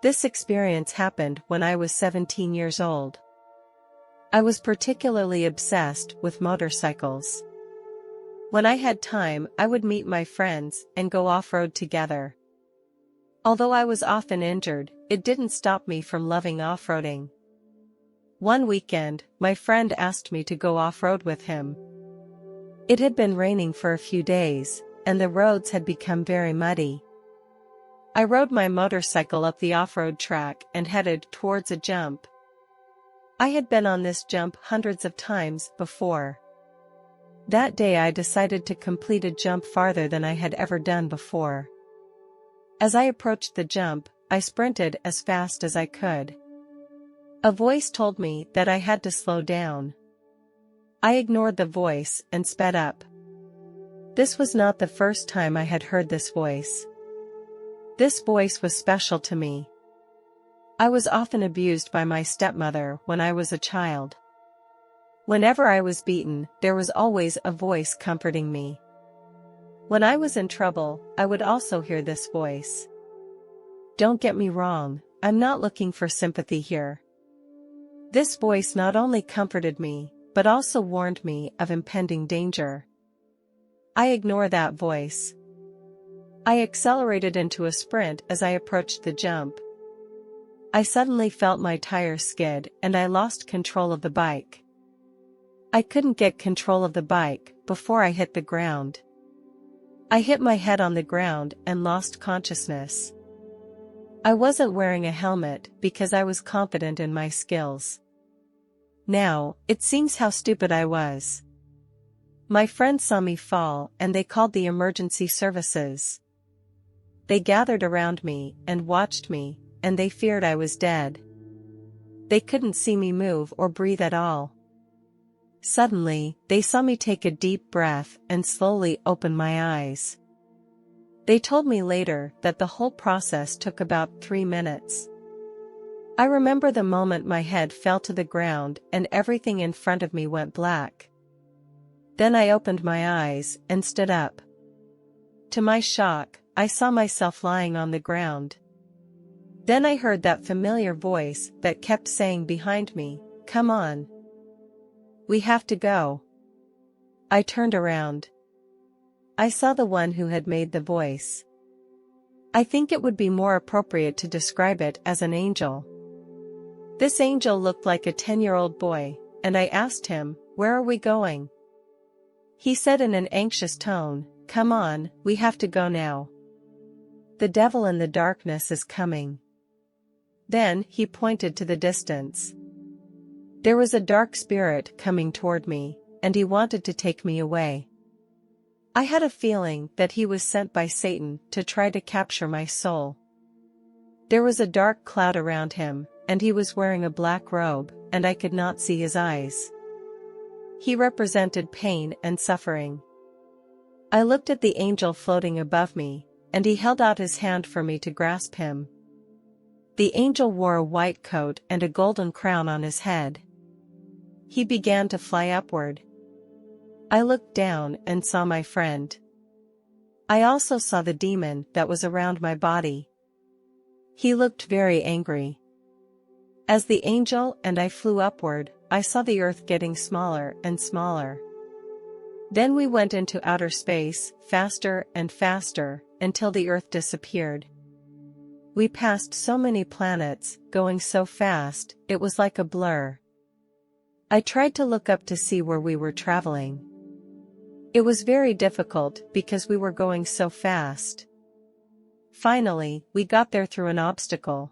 This experience happened when I was 17 years old. I was particularly obsessed with motorcycles. When I had time, I would meet my friends and go off-road together. Although I was often injured, it didn't stop me from loving off-roading. One weekend, my friend asked me to go off-road with him. It had been raining for a few days, and the roads had become very muddy. I rode my motorcycle up the off-road track and headed towards a jump. I had been on this jump hundreds of times before. That day I decided to complete a jump farther than I had ever done before. As I approached the jump, I sprinted as fast as I could. A voice told me that I had to slow down. I ignored the voice and sped up. This was not the first time I had heard this voice. This voice was special to me. I was often abused by my stepmother when I was a child. Whenever I was beaten, there was always a voice comforting me. When I was in trouble, I would also hear this voice. Don't get me wrong, I'm not looking for sympathy here. This voice not only comforted me, but also warned me of impending danger. I ignored that voice. I accelerated into a sprint as I approached the jump. I suddenly felt my tires skid and I lost control of the bike. I couldn't get control of the bike before I hit the ground. I hit my head on the ground and lost consciousness. I wasn't wearing a helmet because I was confident in my skills. Now, it seems how stupid I was. My friends saw me fall and they called the emergency services. They gathered around me and watched me, and they feared I was dead. They couldn't see me move or breathe at all. Suddenly, they saw me take a deep breath and slowly open my eyes. They told me later that the whole process took about 3 minutes. I remember the moment my head fell to the ground and everything in front of me went black. Then I opened my eyes and stood up. To my shock, I saw myself lying on the ground. Then I heard that familiar voice that kept saying behind me, "Come on. We have to go." I turned around. I saw the one who had made the voice. I think it would be more appropriate to describe it as an angel. This angel looked like a 10-year-old boy, and I asked him, "Where are we going?" He said in an anxious tone, "Come on, we have to go now. The devil in the darkness is coming." Then he pointed to the distance. There was a dark spirit coming toward me, and he wanted to take me away. I had a feeling that he was sent by Satan to try to capture my soul. There was a dark cloud around him, and he was wearing a black robe, and I could not see his eyes. He represented pain and suffering. I looked at the angel floating above me, and he held out his hand for me to grasp him. The angel wore a white coat and a golden crown on his head. He began to fly upward. I looked down and saw my friend. I also saw the demon that was around my body. He looked very angry. As the angel and I flew upward, I saw the earth getting smaller and smaller. Then we went into outer space, faster and faster, until the earth disappeared. We passed so many planets, going so fast, it was like a blur. I tried to look up to see where we were traveling. It was very difficult because we were going so fast. Finally, we got there through an obstacle.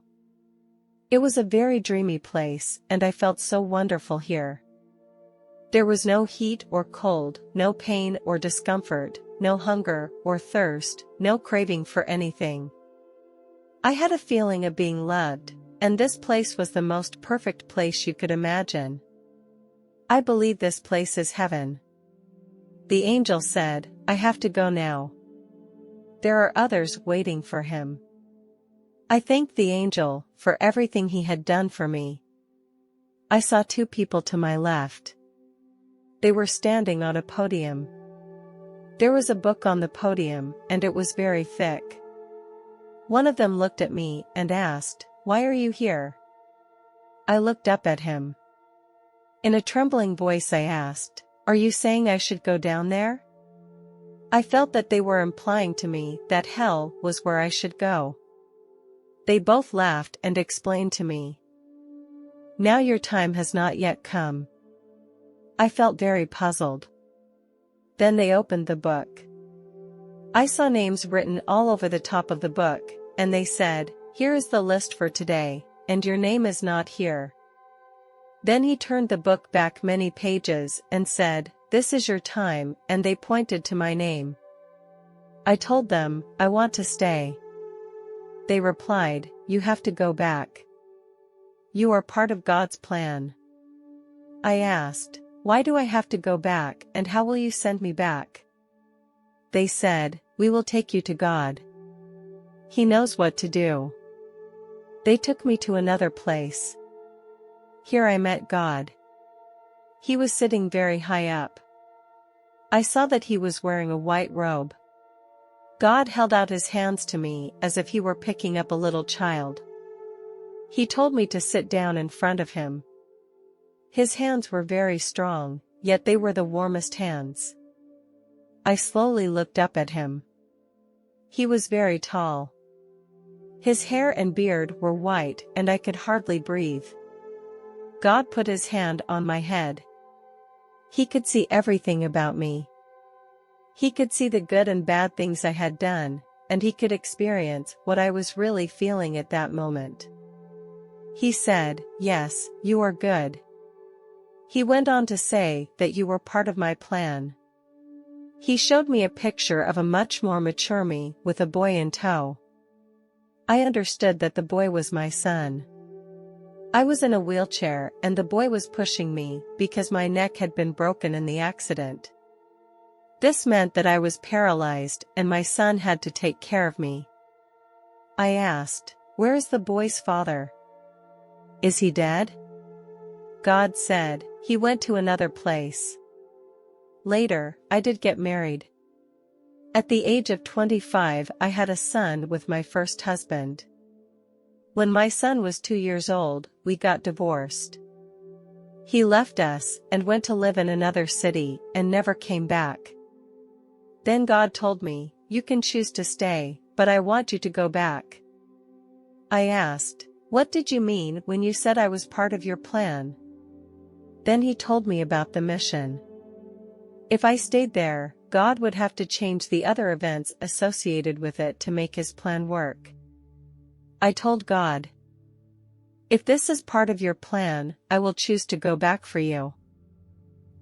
It was a very dreamy place, and I felt so wonderful here. There was no heat or cold, no pain or discomfort, no hunger or thirst, no craving for anything. I had a feeling of being loved, and this place was the most perfect place you could imagine. I believe this place is heaven. The angel said, "I have to go now. There are others waiting for him." I thanked the angel for everything he had done for me. I saw 2 people to my left. They were standing on a podium. There was a book on the podium, and it was very thick. One of them looked at me and asked, why are you here?" I looked up at him. In a trembling voice I asked, "Are you saying I should go down there?" I felt that they were implying to me that hell was where I should go. They both laughed and explained to me, "Now your time has not yet come." I felt very puzzled. Then they opened the book. I saw names written all over the top of the book, and they said, "Here is the list for today, and your name is not here." Then he turned the book back many pages and said, "This is your time," and they pointed to my name. I told them, "I want to stay." They replied, "You have to go back. You are part of God's plan." I asked, "Why do I have to go back, and how will you send me back?" They said, "We will take you to God. He knows what to do." They took me to another place. Here I met God. He was sitting very high up. I saw that he was wearing a white robe. God held out his hands to me as if he were picking up a little child. He told me to sit down in front of him. His hands were very strong, yet they were the warmest hands. I slowly looked up at him. He was very tall. His hair and beard were white and I could hardly breathe. God put his hand on my head. He could see everything about me. He could see the good and bad things I had done, and he could experience what I was really feeling at that moment. He said, "Yes, you are good." He went on to say that you were part of my plan. He showed me a picture of a much more mature me with a boy in tow. I understood that the boy was my son. I was in a wheelchair and the boy was pushing me because my neck had been broken in the accident. This meant that I was paralyzed and my son had to take care of me. I asked, "Where is the boy's father? Is he dead?" God said, "He went to another place." Later, I did get married. At the age of 25, I had a son with my first husband. When my son was 2 years old, we got divorced. He left us and went to live in another city and never came back. Then God told me, "You can choose to stay, but I want you to go back." I asked, "What did you mean when you said I was part of your plan?" Then he told me about the mission. If I stayed there, God would have to change the other events associated with it to make his plan work. I told God, "If this is part of your plan, I will choose to go back for you.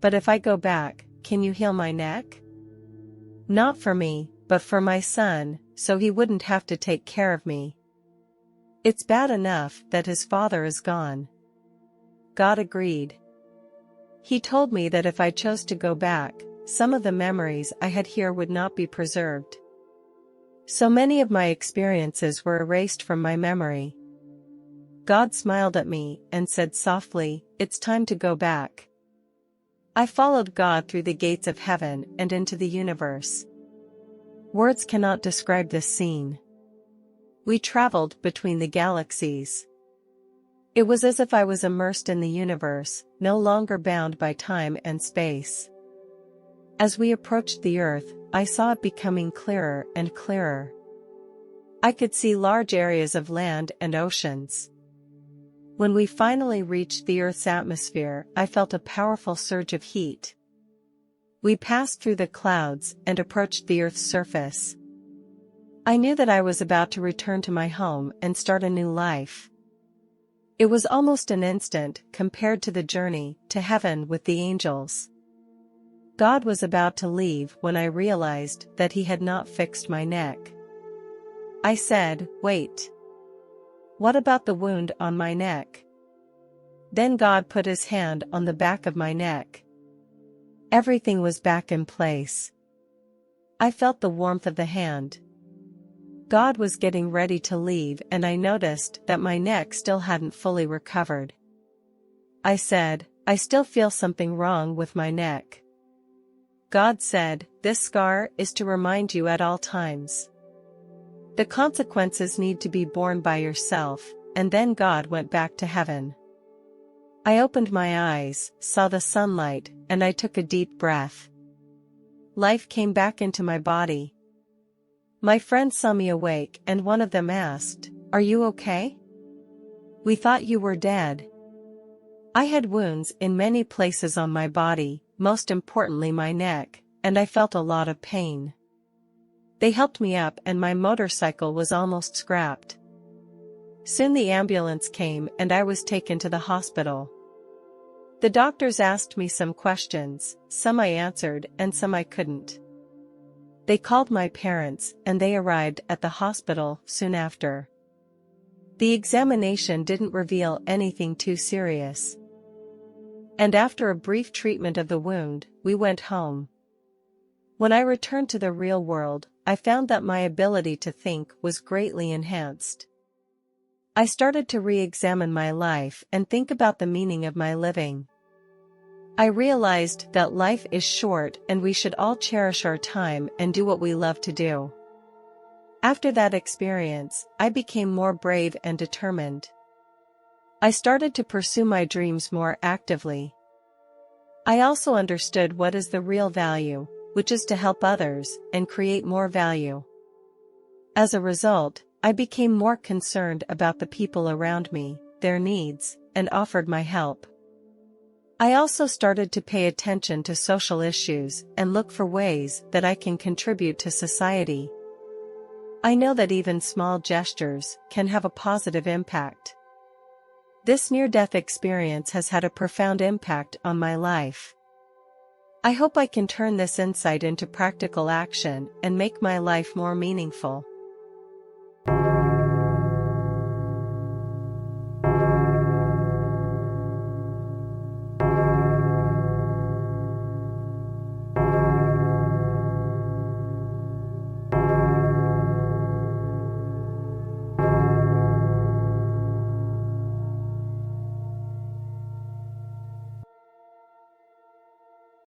But if I go back, can you heal my neck? Not for me, but for my son, so he wouldn't have to take care of me. It's bad enough that his father is gone." God agreed. He told me that if I chose to go back, some of the memories I had here would not be preserved. So many of my experiences were erased from my memory. God smiled at me and said softly, "It's time to go back." I followed God through the gates of heaven and into the universe. Words cannot describe this scene. We traveled between the galaxies. It was as if I was immersed in the universe, no longer bound by time and space. As we approached the Earth, I saw it becoming clearer and clearer. I could see large areas of land and oceans. When we finally reached the Earth's atmosphere, I felt a powerful surge of heat. We passed through the clouds and approached the Earth's surface. I knew that I was about to return to my home and start a new life. It was almost an instant compared to the journey to heaven with the angels. God was about to leave when I realized that he had not fixed my neck. I said, "Wait. What about the wound on my neck?" Then God put his hand on the back of my neck. Everything was back in place. I felt the warmth of the hand. God was getting ready to leave and I noticed that my neck still hadn't fully recovered. I said, "I still feel something wrong with my neck." God said, "This scar is to remind you at all times. The consequences need to be borne by yourself, and then God went back to heaven. I opened my eyes, saw the sunlight, and I took a deep breath. Life came back into my body. My friends saw me awake and one of them asked, "Are you okay? We thought you were dead." I had wounds in many places on my body, most importantly my neck, and I felt a lot of pain. They helped me up and my motorcycle was almost scrapped. Soon the ambulance came and I was taken to the hospital. The doctors asked me some questions, some I answered and some I couldn't. They called my parents and they arrived at the hospital soon after. The examination didn't reveal anything too serious. And after a brief treatment of the wound, we went home. When I returned to the real world, I found that my ability to think was greatly enhanced. I started to re-examine my life and think about the meaning of my living. I realized that life is short and we should all cherish our time and do what we love to do. After that experience, I became more brave and determined. I started to pursue my dreams more actively. I also understood what is the real value, which is to help others and create more value. As a result, I became more concerned about the people around me, their needs, and offered my help. I also started to pay attention to social issues and look for ways that I can contribute to society. I know that even small gestures can have a positive impact. This near-death experience has had a profound impact on my life. I hope I can turn this insight into practical action and make my life more meaningful.